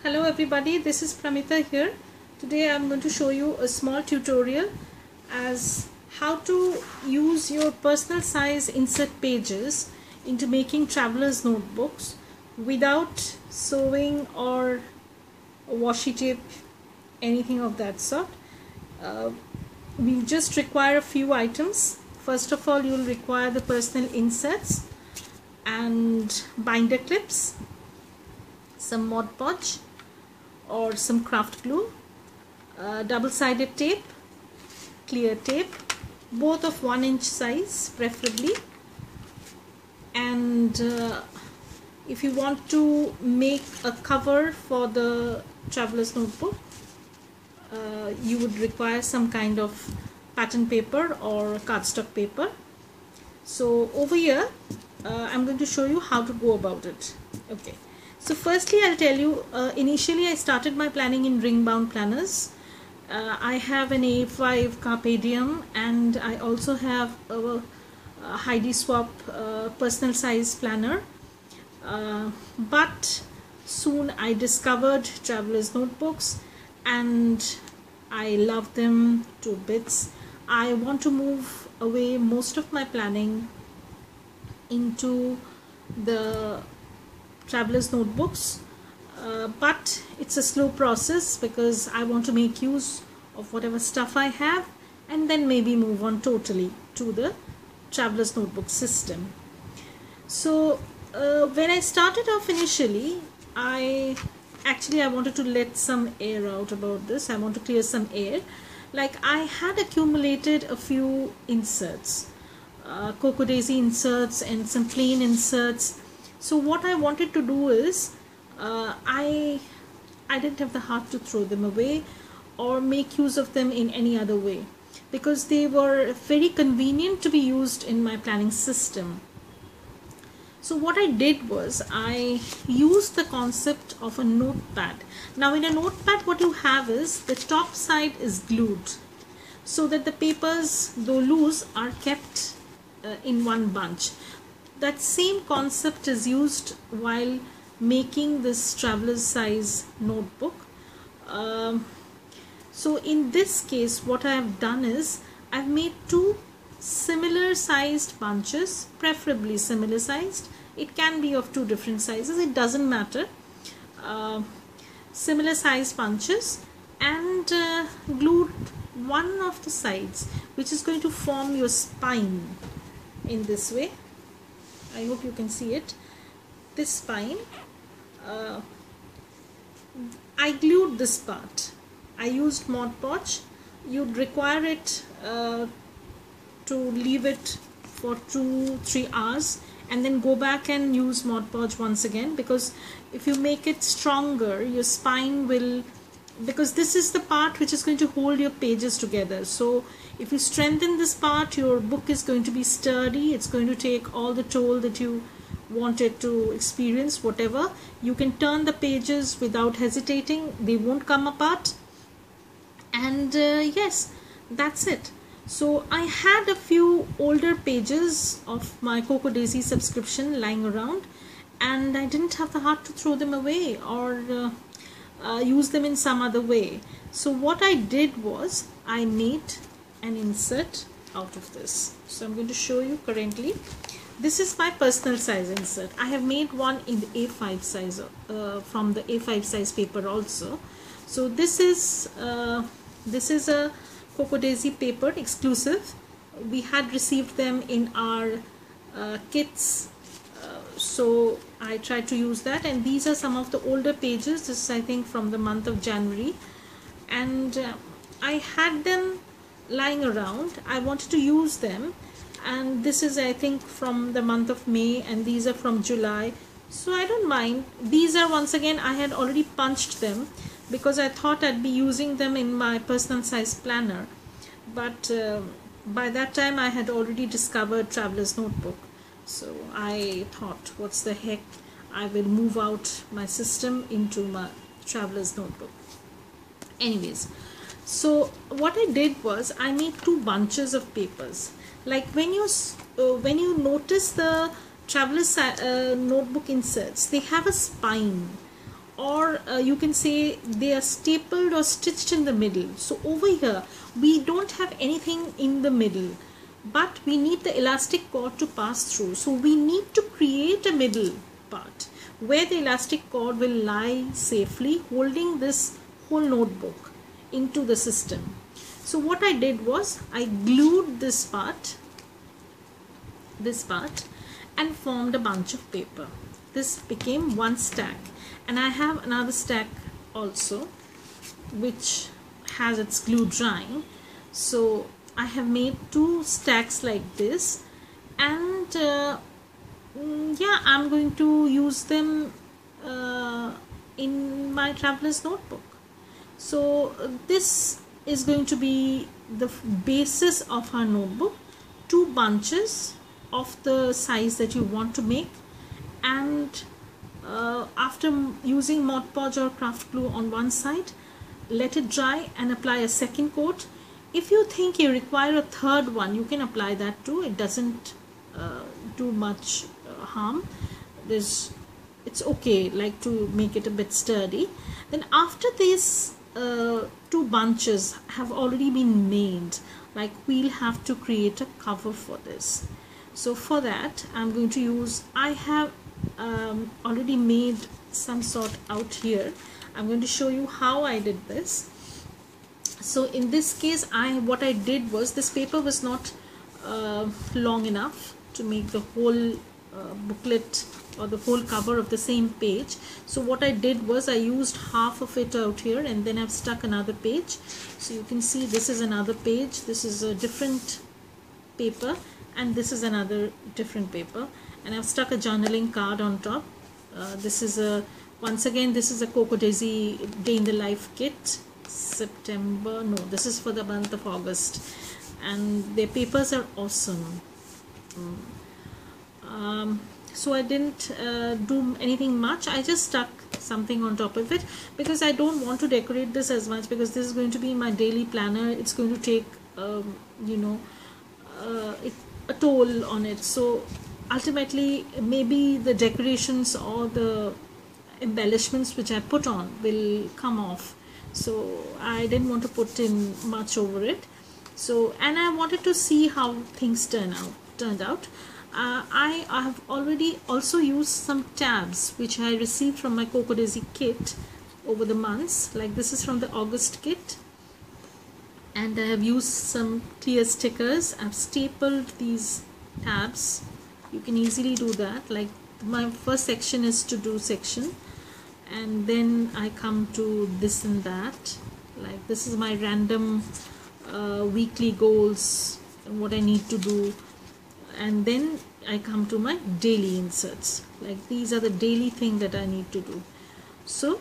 Hello everybody, this is Pramita here. Today I'm going to show you a small tutorial as how to use your personal size insert pages into making traveler's notebooks without sewing or washi tape, anything of that sort. We just require a few items. First of all, you'll require the personal inserts and binder clips, some Mod Podge or some craft glue, double-sided tape, clear tape, both of 1 inch size preferably, and if you want to make a cover for the traveler's notebook, you would require some kind of pattern paper or cardstock paper. So over here I'm going to show you how to go about it. Okay. So firstly, I'll tell you, initially I started my planning in ring bound planners. I have an A5 Carpe Diem and I also have a Heidi Swapp personal size planner. But soon I discovered traveler's notebooks and I love them to bits. I want to move away most of my planning into the traveler's notebooks, but it's a slow process because I want to make use of whatever stuff I have and then maybe move on totally to the traveler's notebook system. So when I started off initially, I wanted to let some air out about this. I want to clear some air. Like, I had accumulated a few inserts, Cocoa Daisy inserts and some plain inserts. So what I wanted to do is, I didn't have the heart to throw them away or make use of them in any other way because they were very convenient to be used in my planning system. So what I did was I used the concept of a notepad. Now in a notepad what you have is the top side is glued so that the papers, though loose, are kept in one bunch. That same concept is used while making this traveler's size notebook. So in this case what I have done is I've made two similar sized bunches, preferably similar sized. It can be of two different sizes, it doesn't matter. Similar sized bunches, and glued one of the sides, which is going to form your spine in this way. I hope you can see it. This spine, I glued this part. I used Mod Podge. You'd require it to leave it for 2-3 hours and then go back and use Mod Podge once again, because if you make it stronger, your spine will, because this is the part which is going to hold your pages together. So if you strengthen this part, your book is going to be sturdy. It's going to take all the toll that you wanted to experience, whatever. You can turn the pages without hesitating. They won't come apart. And yes, that's it. So I had a few older pages of my Cocoa Daisy subscription lying around and I didn't have the heart to throw them away or use them in some other way. So what I did was I made an insert out of this. So I'm going to show you currently. This is my personal size insert. I have made one in the A5 size from the A5 size paper also. So this is a Cocoa Daisy paper exclusive. We had received them in our kits, so I tried to use that, and these are some of the older pages. This is, I think, from the month of January, and I had them lying around. I wanted to use them, and this is, I think, from the month of May, and these are from July, so I don't mind. These are, once again, I had already punched them because I thought I'd be using them in my personal size planner, but by that time I had already discovered traveler's notebook. So I thought, what's the heck, I will move out my system into my traveler's notebook. Anyways, so what I did was I made two bunches of papers. Like when you notice the traveler's notebook inserts, they have a spine or you can say they are stapled or stitched in the middle. So over here we don't have anything in the middle, but we need the elastic cord to pass through. So we need to create a middle part where the elastic cord will lie safely, holding this whole notebook into the system. So what I did was I glued this part and formed a bunch of paper. This became one stack, and I have another stack also which has its glue drying. So I have made two stacks like this, and yeah, I'm going to use them in my traveler's notebook. So this is going to be the basis of our notebook. Two bunches of the size that you want to make, and after using Mod Podge or craft glue on one side, let it dry and apply a second coat. If you think you require a third one, you can apply that too. It doesn't do much harm. It's okay, like, to make it a bit sturdy. Then after these two bunches have already been made, like, we'll have to create a cover for this. So for that I'm going to use, I have already made some sort out here. I'm going to show you how I did this. So in this case, what I did was, this paper was not long enough to make the whole booklet or the whole cover of the same page. So what I did was I used half of it out here, and then I've stuck another page. So you can see this is another page, this is a different paper, and this is another different paper, and I've stuck a journaling card on top. This is once again this is a Coco Daisy Day in the Life kit, September, no, this is for the month of August, and their papers are awesome. So I didn't do anything much. I just stuck something on top of it because I don't want to decorate this as much, because this is going to be my daily planner. It's going to take you know, a toll on it. So ultimately maybe the decorations or the embellishments which I put on will come off. So I didn't want to put in much over it. So, and I wanted to see how things turned out. I have already also used some tabs which I received from my Coco Daisy kit over the months. Like, this is from the August kit, and I have used some clear stickers. I've stapled these tabs. You can easily do that. Like, my first section is to do section, and then I come to this and that. Like, this is my random weekly goals and what I need to do, and then I come to my daily inserts. Like, these are the daily thing that I need to do. So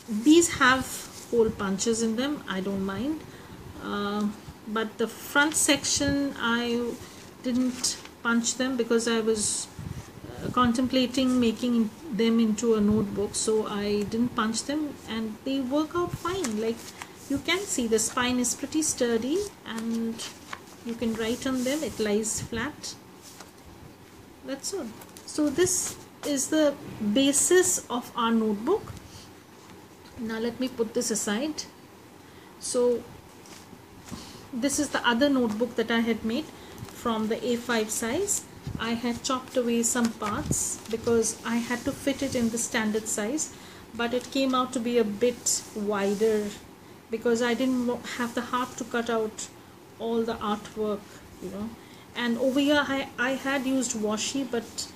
these have hole punches in them, I don't mind, but the front section I didn't punch them because I was contemplating making them into a notebook, so I didn't punch them, and they work out fine. Like, you can see the spine is pretty sturdy, and you can write on them, it lies flat. That's all. So this is the basis of our notebook. Now let me put this aside. So this is the other notebook that I had made from the A5 size. I had chopped away some parts because I had to fit it in the standard size, but it came out to be a bit wider because I didn't have the heart to cut out all the artwork, you know. And over here I had used washi, but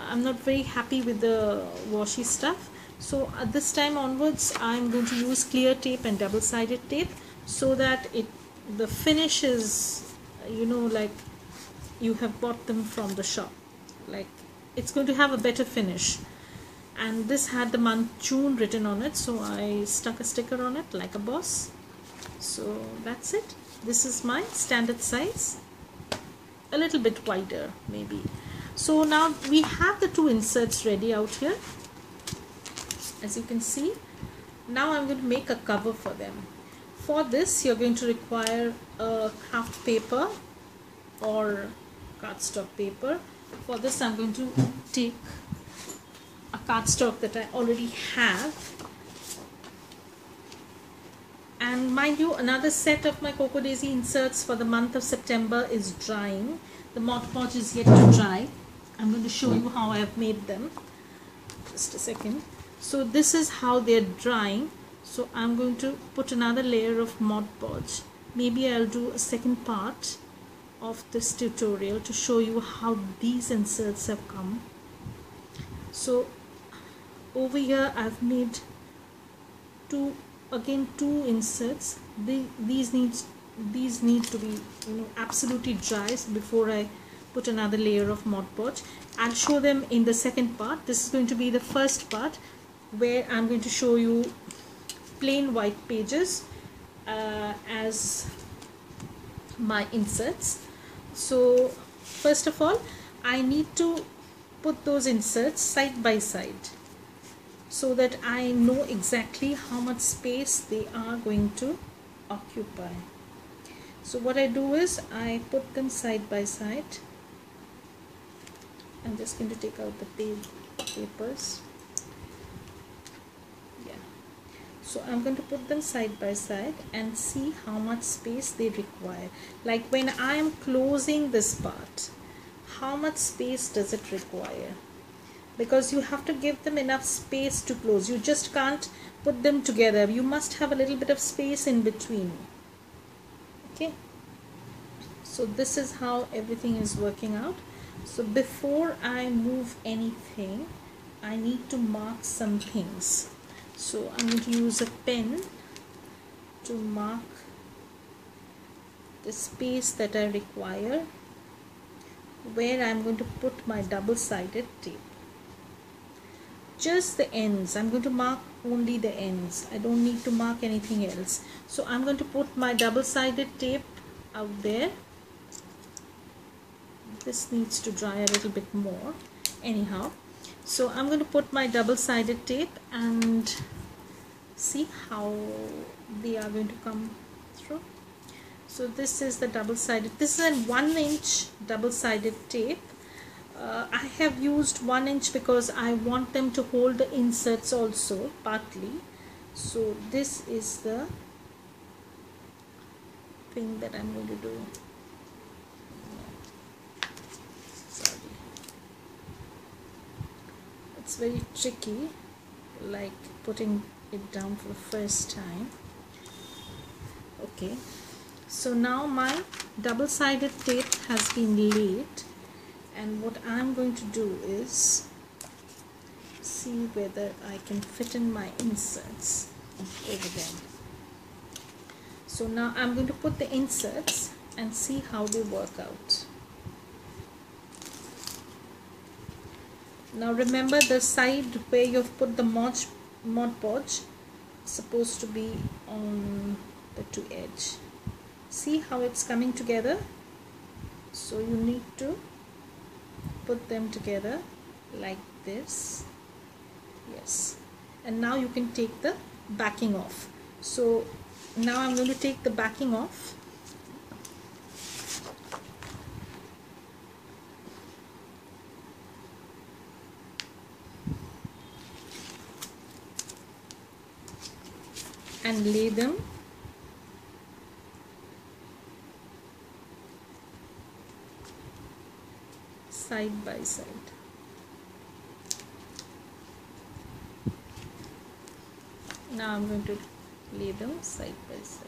I'm not very happy with the washi stuff. So at this time onwards I'm going to use clear tape and double-sided tape so that the finish is, you know, like you have bought them from the shop. Like, it's going to have a better finish. And this had the month June written on it, so I stuck a sticker on it like a boss. So that's it. This is my standard size, a little bit wider maybe. So now we have the two inserts ready out here, as you can see. Now I'm going to make a cover for them. For this you're going to require a craft paper or cardstock paper. For this I'm going to take a cardstock that I already have. And mind you, another set of my Cocoa Daisy inserts for the month of September is drying. The Mod Podge is yet to dry. I'm going to show you how I have made them. Just a second. So this is how they're drying. So I'm going to put another layer of Mod Podge. Maybe I'll do a second part of this tutorial to show you how these inserts have come. So over here I've made two inserts. These need to be absolutely dry before I put another layer of Mod Podge. I'll show them in the second part. This is going to be the first part where I'm going to show you plain white pages as my inserts. So first of all, I need to put those inserts side by side so that I know exactly how much space they are going to occupy. So what I do is I put them side by side. I'm just going to take out the papers. Yeah. So I'm going to put them side by side and see how much space they require. Like when I am closing this part, how much space does it require? Because you have to give them enough space to close. You just can't put them together. You must have a little bit of space in between. Okay. So this is how everything is working out. So before I move anything, I need to mark some things. So I'm going to use a pen to mark the space that I require, where I'm going to put my double-sided tape. Just the ends. I'm going to mark only the ends. I don't need to mark anything else. So I'm going to put my double-sided tape out there. This needs to dry a little bit more. Anyhow, so I'm going to put my double-sided tape and see how they are going to come through. So this is the double-sided. This is a 1-inch double-sided tape. I have used 1 inch because I want them to hold the inserts also partly. So this is the thing that I'm going to do. Sorry. It's very tricky, like putting it down for the first time. Okay. So now my double-sided tape has been laid. And what I'm going to do is see whether I can fit in my inserts over them. So now I'm going to put the inserts and see how they work out. Now remember, the side where you've put the Mod Podge is supposed to be on the two edge. See how it's coming together? So you need to put them together like this. Yes. And now you can take the backing off. So now I'm going to take the backing off. And lay them side by side. Now I'm going to lay them side by side.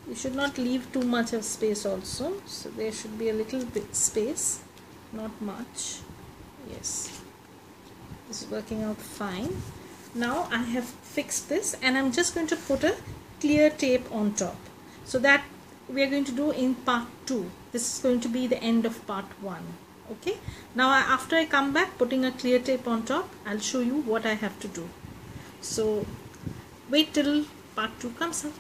You should not leave too much of space also, so there should be a little bit space, not much. Yes, this is working out fine. Now I have fixed this and I'm just going to put a clear tape on top. So that we are going to do in part 2. This is going to be the end of part 1. Okay. Now after I come back putting a clear tape on top, I'll show you what I have to do. So wait till part 2 comes up.